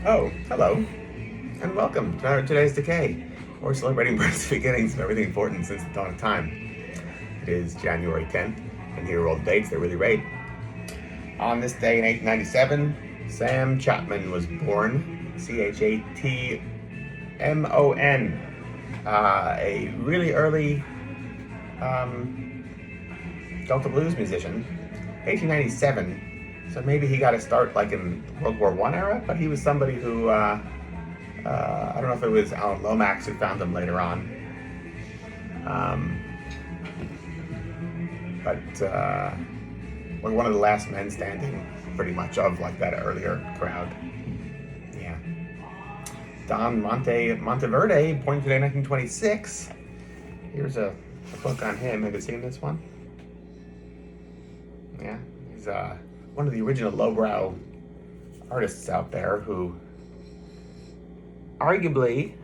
Oh, hello, and welcome to today's Decay. We're celebrating births, beginnings, and everything important since the dawn of time. It is January 10th, and here are all the dates that really rate. On this day in 1897, Sam Chapman was born. Chatmon. A really early Delta blues musician. 1897, so maybe he got to start like in World War I era, but he was somebody who I don't know if it was Alan Lomax who found them later on. Um, but we're one of the last men standing, pretty much, of like that earlier crowd. Yeah. Don Monteverde, born today, 1926. Here's a book on him. Have you seen this one? Yeah. He's one of the original lowbrow artists out there who arguably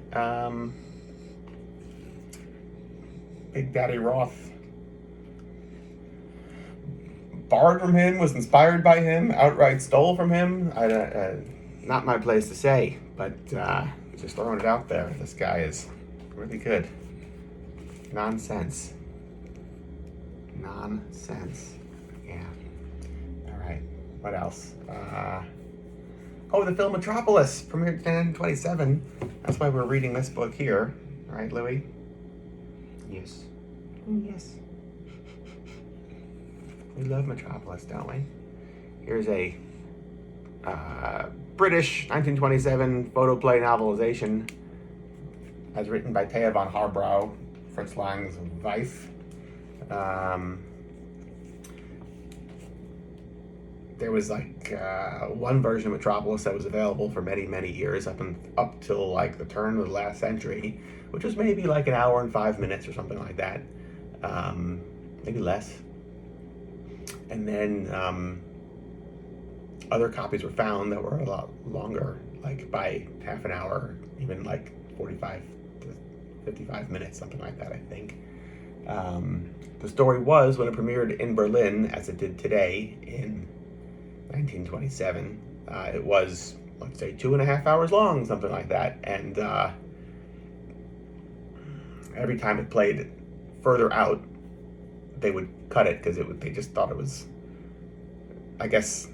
Big Daddy Roth borrowed from him, was inspired by him, outright stole from him. Not my place to say, but just throwing it out there. This guy is really good. Nonsense. Yeah. All right. What else? The film Metropolis premiered in 1927. That's why we're reading this book here. All right, Louis? Yes. Yes. We love Metropolis, don't we? Here's a British 1927 photoplay novelization as written by Thea von Harbrouw, Fritz Lang's wife. There was like one version of Metropolis that was available for many, many years up till like the turn of the last century, which was maybe like an hour and 5 minutes or something like that, maybe less. And then other copies were found that were a lot longer, like by half an hour, even like 45 to 55 minutes, something like that, I think. The story was, when it premiered in Berlin, as it did today in 1927, it was, let's say, 2.5 hours long, something like that. And every time it played further out, they would cut it because they just thought it was, I guess,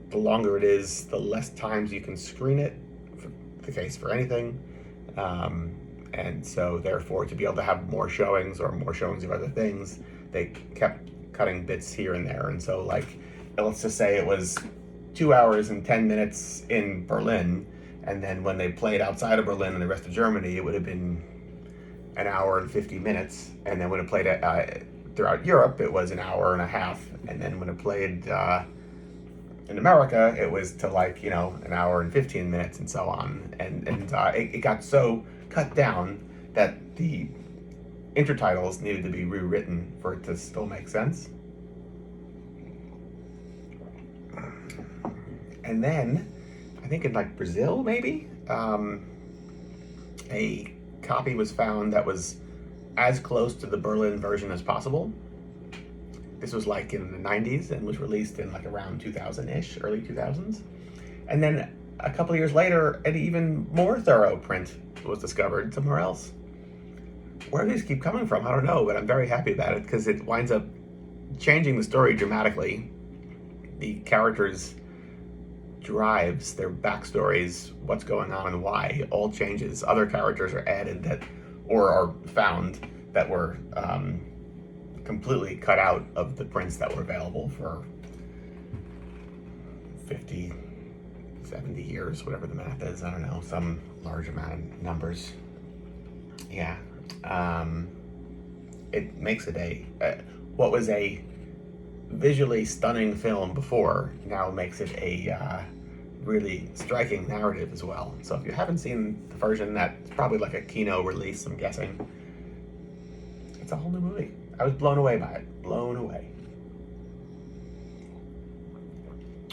the longer it is, the less times you can screen it, for the case for anything. And so therefore, to be able to have more showings or more showings of other things, they kept cutting bits here and there. And so, like, let's just say it was 2 hours and 10 minutes in Berlin, and then when they played outside of Berlin and the rest of Germany, it would have been an hour and 50 minutes. And then when it played throughout Europe, it was an hour and a half. And then when it played in America, it was to like, an hour and 15 minutes and so on. And it got so cut down that the intertitles needed to be rewritten for it to still make sense. And then, I think in like Brazil, maybe, a copy was found that was as close to the Berlin version as possible. This was like in the 90s and was released in like around 2000-ish, early 2000s. And then a couple of years later, an even more thorough print was discovered somewhere else. Where do these keep coming from? I don't know, but I'm very happy about it because it winds up changing the story dramatically. The characters' drives, their backstories, what's going on and why, all changes. Other characters are added or are found that were completely cut out of the prints that were available for 50, 70 years, whatever the math is. I don't know, some large amount of numbers. Yeah. It makes it what was a visually stunning film before now makes it a really striking narrative as well. So if you haven't seen the version, that's probably like a Kino release, I'm guessing. It's a whole new movie. I was blown away by it. Blown away.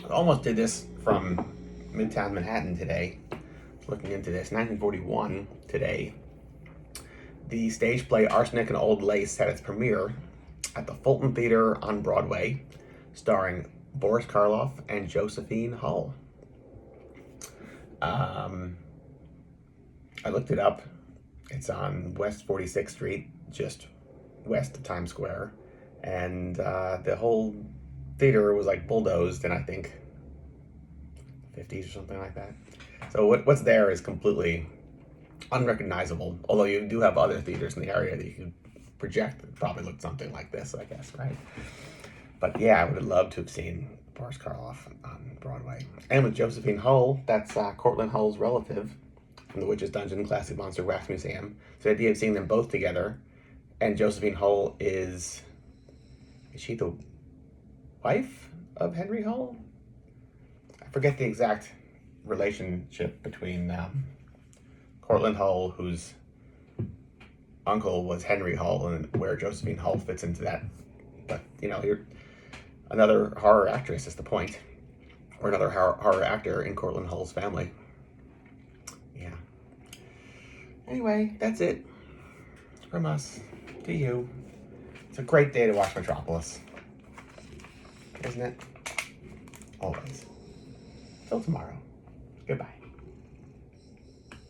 I almost did this from Midtown Manhattan today. Looking into this, 1941 today. The stage play Arsenic and Old Lace had its premiere at the Fulton Theater on Broadway, starring Boris Karloff and Josephine Hull. I looked it up. It's on West 46th Street, just west of Times Square. And the whole theater was like bulldozed in, I think, 50s or something like that. So what's there is completely unrecognizable. Although you do have other theaters in the area that you could project that probably looked something like this, I guess, right? But yeah, I would have loved to have seen Boris Karloff on Broadway. And with Josephine Hull, that's Cortland Hull's relative from the Witch's Dungeon Classic Monster Wax Museum. So the idea of seeing them both together, and Josephine Hull is she the wife of Henry Hull? I forget the exact relationship between Cortland Hull, whose uncle was Henry Hull, and where Josephine Hull fits into that. But, you know, you're another horror actress is the point. Or another horror actor in Cortland Hull's family. Yeah. Anyway, that's it. From us to you. It's a great day to watch Metropolis. Isn't it? Always. Till tomorrow. Goodbye.